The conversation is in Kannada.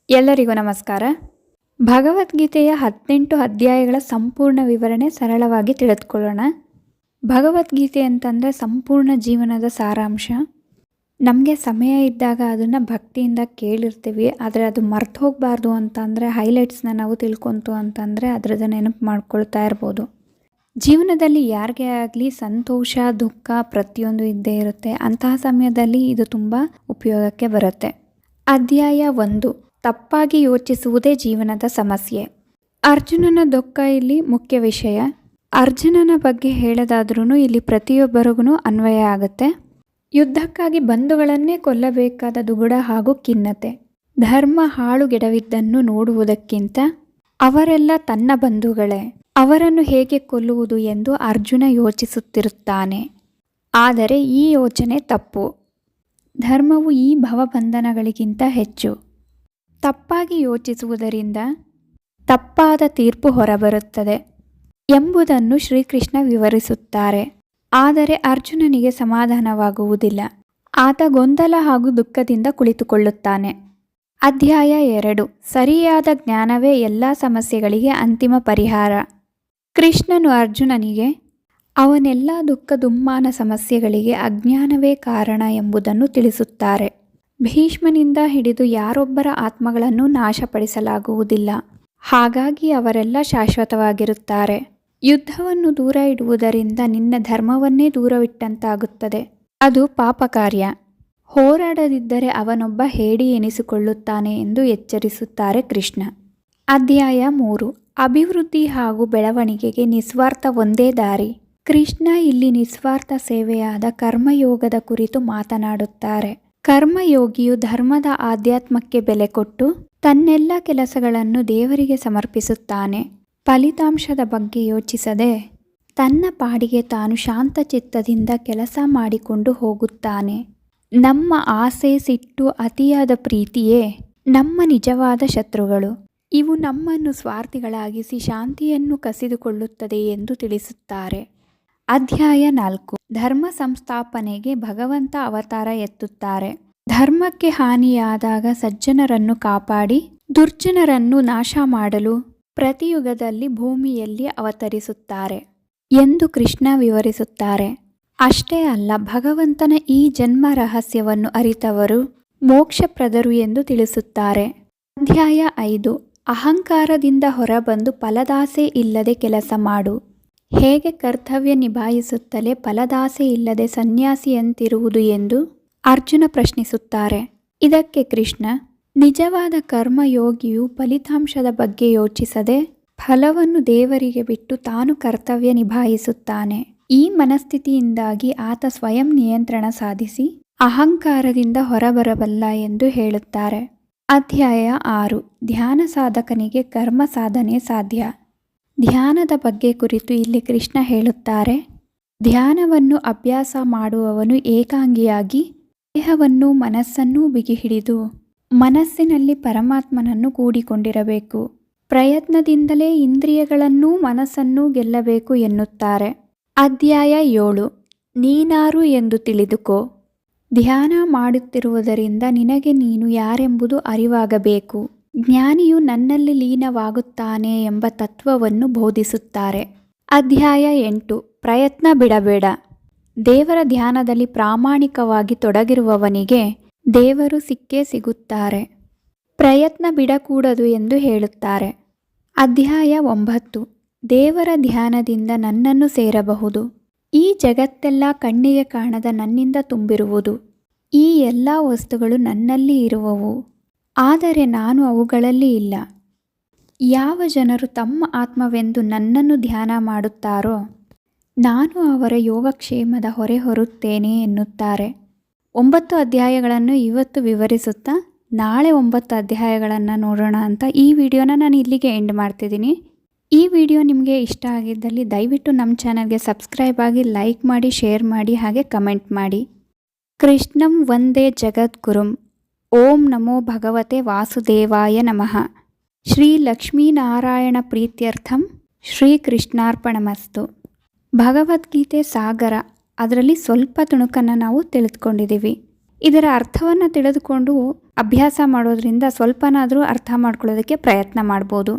ಎಲ್ಲರಿಗೂ ನಮಸ್ಕಾರ. ಭಗವದ್ಗೀತೆಯ 18 ಅಧ್ಯಾಯಗಳ ಸಂಪೂರ್ಣ ವಿವರಣೆ ಸರಳವಾಗಿ ತಿಳಿದುಕೊಳ್ಳೋಣ. ಭಗವದ್ಗೀತೆ ಅಂತಂದರೆ ಸಂಪೂರ್ಣ ಜೀವನದ ಸಾರಾಂಶ. ನಮಗೆ ಸಮಯ ಇದ್ದಾಗ ಅದನ್ನು ಭಕ್ತಿಯಿಂದ ಕೇಳಿರ್ತೀವಿ, ಆದರೆ ಅದು ಮರ್ತು ಹೋಗಬಾರ್ದು ಅಂತಂದರೆ ಹೈಲೈಟ್ಸ್ನ ನಾವು ತಿಳ್ಕೊಂತು ಅಂತಂದರೆ ಅದರದ್ದು ನೆನಪು ಮಾಡ್ಕೊಳ್ತಾ ಇರ್ಬೋದು. ಜೀವನದಲ್ಲಿ ಯಾರಿಗೇ ಆಗಲಿ ಸಂತೋಷ ದುಃಖ ಪ್ರತಿಯೊಂದು ಇದ್ದೇ ಇರುತ್ತೆ. ಅಂತಹ ಸಮಯದಲ್ಲಿ ಇದು ತುಂಬ ಉಪಯೋಗಕ್ಕೆ ಬರುತ್ತೆ. ಅಧ್ಯಾಯ 1, ತಪ್ಪಾಗಿ ಯೋಚಿಸುವುದೇ ಜೀವನದ ಸಮಸ್ಯೆ. ಅರ್ಜುನನ ದುಃಖ ಇಲ್ಲಿ ಮುಖ್ಯ ವಿಷಯ. ಅರ್ಜುನನ ಬಗ್ಗೆ ಹೇಳೋದಾದ್ರೂ ಇಲ್ಲಿ ಪ್ರತಿಯೊಬ್ಬರಿಗೂ ಅನ್ವಯ ಆಗುತ್ತೆ. ಯುದ್ಧಕ್ಕಾಗಿ ಬಂಧುಗಳನ್ನೇ ಕೊಲ್ಲಬೇಕಾದ ದುಗುಡ ಹಾಗೂ ಖಿನ್ನತೆ. ಧರ್ಮ ಹಾಳುಗೆಡವಿದ್ದನ್ನು ನೋಡುವುದಕ್ಕಿಂತ ಅವರೆಲ್ಲ ತನ್ನ ಬಂಧುಗಳೇ, ಅವರನ್ನು ಹೇಗೆ ಕೊಲ್ಲುವುದು ಎಂದು ಅರ್ಜುನ ಯೋಚಿಸುತ್ತಿರುತ್ತಾನೆ. ಆದರೆ ಈ ಯೋಚನೆ ತಪ್ಪು. ಧರ್ಮವು ಈ ಭವಬಂಧನಗಳಿಗಿಂತ ಹೆಚ್ಚು. ತಪ್ಪಾಗಿ ಯೋಚಿಸುವುದರಿಂದ ತಪ್ಪಾದ ತೀರ್ಪು ಹೊರಬರುತ್ತದೆ ಎಂಬುದನ್ನು ಶ್ರೀಕೃಷ್ಣ ವಿವರಿಸುತ್ತಾರೆ. ಆದರೆ ಅರ್ಜುನನಿಗೆ ಸಮಾಧಾನವಾಗುವುದಿಲ್ಲ. ಆತ ಗೊಂದಲ ಹಾಗೂ ದುಃಖದಿಂದ ಕುಳಿತುಕೊಳ್ಳುತ್ತಾನೆ. ಅಧ್ಯಾಯ 2, ಸರಿಯಾದ ಜ್ಞಾನವೇ ಎಲ್ಲ ಸಮಸ್ಯೆಗಳಿಗೆ ಅಂತಿಮ ಪರಿಹಾರ. ಕೃಷ್ಣನು ಅರ್ಜುನನಿಗೆ ಅವನೆಲ್ಲ ದುಃಖ ದುಮ್ಮಾನ ಸಮಸ್ಯೆಗಳಿಗೆ ಅಜ್ಞಾನವೇ ಕಾರಣ ಎಂಬುದನ್ನು ತಿಳಿಸುತ್ತಾರೆ. ಭೀಷ್ಮನಿಂದ ಹಿಡಿದು ಯಾರೊಬ್ಬರ ಆತ್ಮಗಳನ್ನು ನಾಶಪಡಿಸಲಾಗುವುದಿಲ್ಲ, ಹಾಗಾಗಿ ಅವರೆಲ್ಲ ಶಾಶ್ವತವಾಗಿರುತ್ತಾರೆ. ಯುದ್ಧವನ್ನು ದೂರ ಇಡುವುದರಿಂದ ನಿನ್ನ ಧರ್ಮವನ್ನೇ ದೂರವಿಟ್ಟಂತಾಗುತ್ತದೆ. ಅದು ಪಾಪ ಕಾರ್ಯ. ಹೋರಾಡದಿದ್ದರೆ ಅವನೊಬ್ಬ ಹೇಡಿ ಎನಿಸಿಕೊಳ್ಳುತ್ತಾನೆ ಎಂದು ಎಚ್ಚರಿಸುತ್ತಾರೆ ಕೃಷ್ಣ. ಅಧ್ಯಾಯ 3, ಅಭಿವೃದ್ಧಿ ಹಾಗೂ ಬೆಳವಣಿಗೆಗೆ ನಿಸ್ವಾರ್ಥ ಒಂದೇ ದಾರಿ. ಕೃಷ್ಣ ಇಲ್ಲಿ ನಿಸ್ವಾರ್ಥ ಸೇವೆಯಾದ ಕರ್ಮಯೋಗದ ಕುರಿತು ಮಾತನಾಡುತ್ತಾರೆ. ಕರ್ಮಯೋಗಿಯು ಧರ್ಮದ ಆಧ್ಯಾತ್ಮಕ್ಕೆ ಬೆಲೆ ಕೊಟ್ಟು ತನ್ನೆಲ್ಲ ಕೆಲಸಗಳನ್ನು ದೇವರಿಗೆ ಸಮರ್ಪಿಸುತ್ತಾನೆ. ಫಲಿತಾಂಶದ ಬಗ್ಗೆ ಯೋಚಿಸದೆ ತನ್ನ ಪಾಡಿಗೆ ತಾನು ಶಾಂತಚಿತ್ತದಿಂದ ಕೆಲಸ ಮಾಡಿಕೊಂಡು ಹೋಗುತ್ತಾನೆ. ನಮ್ಮ ಆಸೆ, ಸಿಟ್ಟು, ಅತಿಯಾದ ಪ್ರೀತಿಯೇ ನಮ್ಮ ನಿಜವಾದ ಶತ್ರುಗಳು. ಇವು ನಮ್ಮನ್ನು ಸ್ವಾರ್ಥಿಗಳಾಗಿಸಿ ಶಾಂತಿಯನ್ನು ಕಸಿದುಕೊಳ್ಳುತ್ತದೆ ಎಂದು ತಿಳಿಸುತ್ತಾರೆ. ಅಧ್ಯಾಯ 4, ಧರ್ಮ ಸಂಸ್ಥಾಪನೆಗೆ ಭಗವಂತ ಅವತಾರ ಎತ್ತುತ್ತಾರೆ. ಧರ್ಮಕ್ಕೆ ಹಾನಿಯಾದಾಗ ಸಜ್ಜನರನ್ನು ಕಾಪಾಡಿ ದುರ್ಜನರನ್ನು ನಾಶ ಮಾಡಲು ಪ್ರತಿಯುಗದಲ್ಲಿ ಭೂಮಿಯಲ್ಲಿ ಅವತರಿಸುತ್ತಾರೆ ಎಂದು ಕೃಷ್ಣ ವಿವರಿಸುತ್ತಾರೆ. ಅಷ್ಟೇ ಅಲ್ಲ, ಭಗವಂತನ ಈ ಜನ್ಮ ರಹಸ್ಯವನ್ನು ಅರಿತವರು ಮೋಕ್ಷಪ್ರದರು ಎಂದು ತಿಳಿಸುತ್ತಾರೆ. ಅಧ್ಯಾಯ 5, ಅಹಂಕಾರದಿಂದ ಹೊರಬಂದು ಫಲದಾಸೆ ಇಲ್ಲದೆ ಕೆಲಸ ಮಾಡು. ಹೇಗೆ ಕರ್ತವ್ಯ ನಿಭಾಯಿಸುತ್ತಲೇ ಫಲದಾಸೆ ಇಲ್ಲದೆ ಸನ್ಯಾಸಿಯಂತಿರುವುದು ಎಂದು ಅರ್ಜುನ ಪ್ರಶ್ನಿಸುತ್ತಾರೆ. ಇದಕ್ಕೆ ಕೃಷ್ಣ, ನಿಜವಾದ ಕರ್ಮಯೋಗಿಯು ಫಲಿತಾಂಶದ ಬಗ್ಗೆ ಯೋಚಿಸದೆ ಫಲವನ್ನು ದೇವರಿಗೆ ಬಿಟ್ಟು ತಾನು ಕರ್ತವ್ಯ ನಿಭಾಯಿಸುತ್ತಾನೆ. ಈ ಮನಸ್ಥಿತಿಯಿಂದಾಗಿ ಆತ ಸ್ವಯಂ ನಿಯಂತ್ರಣ ಸಾಧಿಸಿ ಅಹಂಕಾರದಿಂದ ಹೊರಬರಬಲ್ಲ ಎಂದು ಹೇಳುತ್ತಾರೆ. ಅಧ್ಯಾಯ 6, ಧ್ಯಾನ ಸಾಧಕನಿಗೆ ಕರ್ಮ ಸಾಧನೆ ಸಾಧ್ಯ. ಧ್ಯಾನದ ಬಗ್ಗೆ ಕುರಿತು ಇಲ್ಲಿ ಕೃಷ್ಣ ಹೇಳುತ್ತಾರೆ. ಧ್ಯಾನವನ್ನು ಅಭ್ಯಾಸ ಮಾಡುವವನು ಏಕಾಂಗಿಯಾಗಿ ದೇಹವನ್ನು ಮನಸ್ಸನ್ನೂ ಬಿಗಿಹಿಡಿದು ಮನಸ್ಸಿನಲ್ಲಿ ಪರಮಾತ್ಮನನ್ನು ಕೂಡಿಕೊಂಡಿರಬೇಕು. ಪ್ರಯತ್ನದಿಂದಲೇ ಇಂದ್ರಿಯಗಳನ್ನೂ ಮನಸ್ಸನ್ನೂ ಗೆಲ್ಲಬೇಕು ಎನ್ನುತ್ತಾರೆ. ಅಧ್ಯಾಯ 7, ನೀನಾರು ಎಂದು ತಿಳಿದುಕೋ. ಧ್ಯಾನ ಮಾಡುತ್ತಿರುವುದರಿಂದ ನಿನಗೆ ನೀನು ಯಾರೆಂಬುದು ಅರಿವಾಗಬೇಕು. ಜ್ಞಾನಿಯು ನನ್ನಲ್ಲಿ ಲೀನವಾಗುತ್ತಾನೆ ಎಂಬ ತತ್ವವನ್ನು ಬೋಧಿಸುತ್ತಾರೆ. ಅಧ್ಯಾಯ 8, ಪ್ರಯತ್ನ ಬಿಡಬೇಡ. ದೇವರ ಧ್ಯಾನದಲ್ಲಿ ಪ್ರಾಮಾಣಿಕವಾಗಿ ತೊಡಗಿರುವವನಿಗೆ ದೇವರು ಸಿಕ್ಕೇ ಸಿಗುತ್ತಾರೆ. ಪ್ರಯತ್ನ ಬಿಡಕೂಡದು ಎಂದು ಹೇಳುತ್ತಾರೆ. ಅಧ್ಯಾಯ 9, ದೇವರ ಧ್ಯಾನದಿಂದ ನನ್ನನ್ನು ಸೇರಬಹುದು. ಈ ಜಗತ್ತೆಲ್ಲ ಕಣ್ಣಿಗೆ ಕಾಣದ ನನ್ನಿಂದ ತುಂಬಿರುವುದು. ಈ ಎಲ್ಲ ವಸ್ತುಗಳು ನನ್ನಲ್ಲಿ ಇರುವವು, ಆದರೆ ನಾನು ಅವುಗಳಲ್ಲಿ ಇಲ್ಲ. ಯಾವ ಜನರು ತಮ್ಮ ಆತ್ಮವೆಂದು ನನ್ನನ್ನು ಧ್ಯಾನ ಮಾಡುತ್ತಾರೋ ನಾನು ಅವರ ಯೋಗಕ್ಷೇಮದ ಹೊರೆ ಹೊರುತ್ತೇನೆ ಎನ್ನುತ್ತಾರೆ. 9 ಅಧ್ಯಾಯಗಳನ್ನು ಇವತ್ತು ವಿವರಿಸುತ್ತಾ ನಾಳೆ 9 ಅಧ್ಯಾಯಗಳನ್ನು ನೋಡೋಣ ಅಂತ ಈ ವಿಡಿಯೋನ ನಾನು ಇಲ್ಲಿಗೆ ಎಂಡ್ ಮಾಡ್ತಿದ್ದೀನಿ. ಈ ವಿಡಿಯೋ ನಿಮಗೆ ಇಷ್ಟ ಆಗಿದ್ದಲ್ಲಿ ದಯವಿಟ್ಟು ನಮ್ಮ ಚಾನಲ್ಗೆ ಸಬ್ಸ್ಕ್ರೈಬ್ ಆಗಿ, ಲೈಕ್ ಮಾಡಿ, ಶೇರ್ ಮಾಡಿ, ಹಾಗೆ ಕಮೆಂಟ್ ಮಾಡಿ. ಕೃಷ್ಣಂ ವಂದೇ ಜಗದ್ಗುರುಂ. ಓಂ ನಮೋ ಭಗವತೆ ವಾಸುದೇವಾಯ ನಮಃ. ಶ್ರೀ ಲಕ್ಷ್ಮೀನಾರಾಯಣ ಪ್ರೀತ್ಯರ್ಥಂ ಶ್ರೀಕೃಷ್ಣಾರ್ಪಣಮಸ್ತು. ಭಗವದ್ಗೀತೆ ಸಾಗರ, ಅದರಲ್ಲಿ ಸ್ವಲ್ಪ ತುಣುಕನ್ನು ನಾವು ತಿಳಿದುಕೊಂಡಿದ್ದೀವಿ. ಇದರ ಅರ್ಥವನ್ನು ತಿಳಿದುಕೊಂಡು ಅಭ್ಯಾಸ ಮಾಡೋದ್ರಿಂದ ಸ್ವಲ್ಪನಾದರೂ ಅರ್ಥ ಮಾಡ್ಕೊಳ್ಳೋದಕ್ಕೆ ಪ್ರಯತ್ನ ಮಾಡ್ಬೋದು.